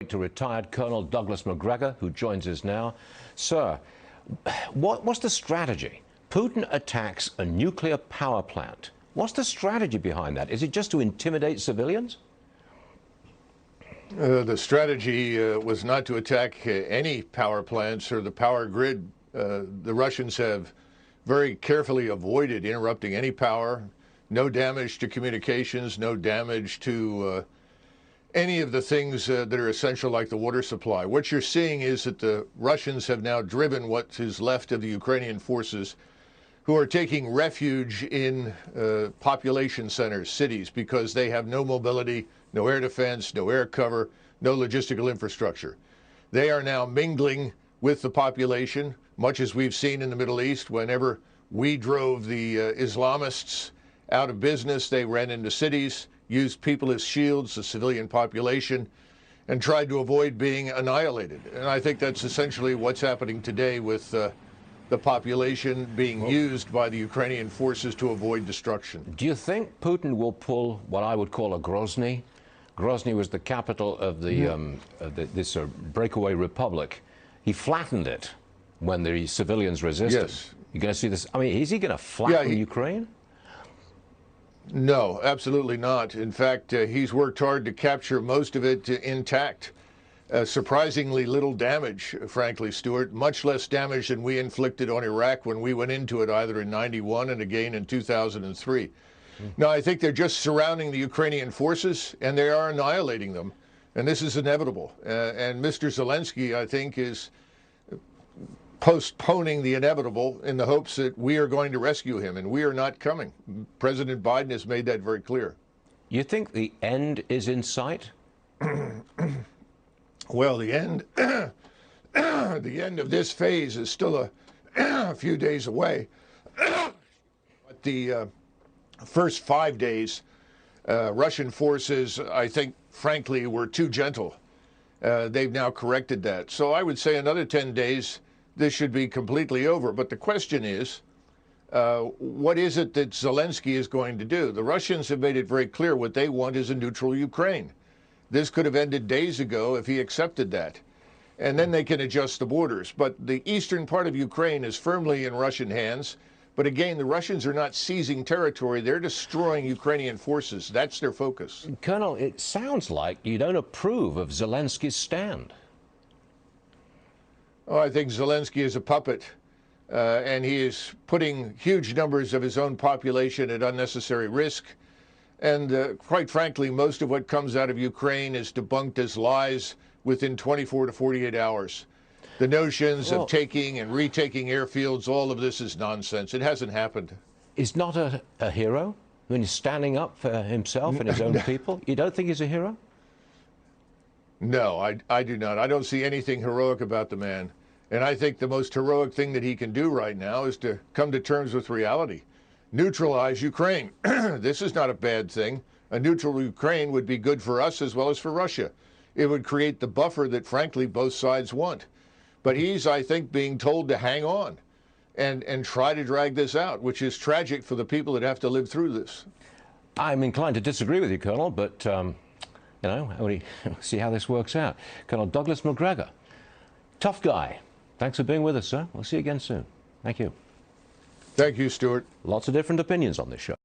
To retired Colonel Douglas Macgregor, who joins us now. Sir, what's the strategy? Putin attacks a nuclear power plant. What's the strategy behind that? Is it just to intimidate civilians? The strategy was not to attack any power plants or the power grid. The Russians have very carefully avoided interrupting any power. No damage to communications, no damage to any of the things that are essential, like the water supply. What you're seeing is that the Russians have now driven what is left of the Ukrainian forces, who are taking refuge in population centers, cities, because they have no mobility, no air defense, no air cover, no logistical infrastructure. They are now mingling with the population, much as we've seen in the Middle East. Whenever we drove the Islamists out of business, they ran into cities, used people as shields, the civilian population, and tried to avoid being annihilated. And I think that's essentially what's happening today with the population being used by the Ukrainian forces to avoid destruction. Do you think Putin will pull what I would call a Grozny? Grozny was the capital of this breakaway republic. He flattened it when the civilians resisted. Yes. You're going to see this. I mean, is he going to flatten Ukraine? No, absolutely not. In fact, he's worked hard to capture most of it intact. Surprisingly little damage, frankly, Stuart. Much less damage than we inflicted on Iraq when we went into it, either in '91 and again in 2003. Now, I think they're just surrounding the Ukrainian forces, and they are annihilating them. And this is inevitable. And Mr. Zelensky, I think, is postponing the inevitable in the hopes that we are going to rescue him, and we are not coming. President Biden has made that very clear. You think the end is in sight? Well, the end the end of this phase is still a few days away. But the first 5 days, Russian forces, I think, frankly, were too gentle. They've now corrected that. So I would say another 10 days, this should be completely over. But the question is, what is it that Zelensky is going to do? The Russians have made it very clear what they want is a neutral Ukraine. This could have ended days ago if he accepted that. And then they can adjust the borders. But the eastern part of Ukraine is firmly in Russian hands. But again, the Russians are not seizing territory. They're destroying Ukrainian forces. That's their focus. Colonel, it sounds like you don't approve of Zelensky's stand. Oh, I think Zelensky is a puppet, and he is putting huge numbers of his own population at unnecessary risk. And quite frankly, most of what comes out of Ukraine is debunked as lies within 24 to 48 hours. The notions of taking and retaking airfields, all of this is nonsense. It hasn't happened. He's not a hero when he's standing up for himself and his own people? You don't think he's a hero? No, I do not. I don't see anything heroic about the man. And I think the most heroic thing that he can do right now is to come to terms with reality. Neutralize Ukraine. This is not a bad thing. A neutral Ukraine would be good for us as well as for Russia. It would create the buffer that, frankly, both sides want. But he's, I think, being told to hang on and try to drag this out, which is tragic for the people that have to live through this. I'm inclined to disagree with you, Colonel, but, you know, we'll see how this works out. Colonel Douglas Macgregor, tough guy. Thanks for being with us, sir. We'll see you again soon. Thank you. Thank you, Stuart. Lots of different opinions on this show.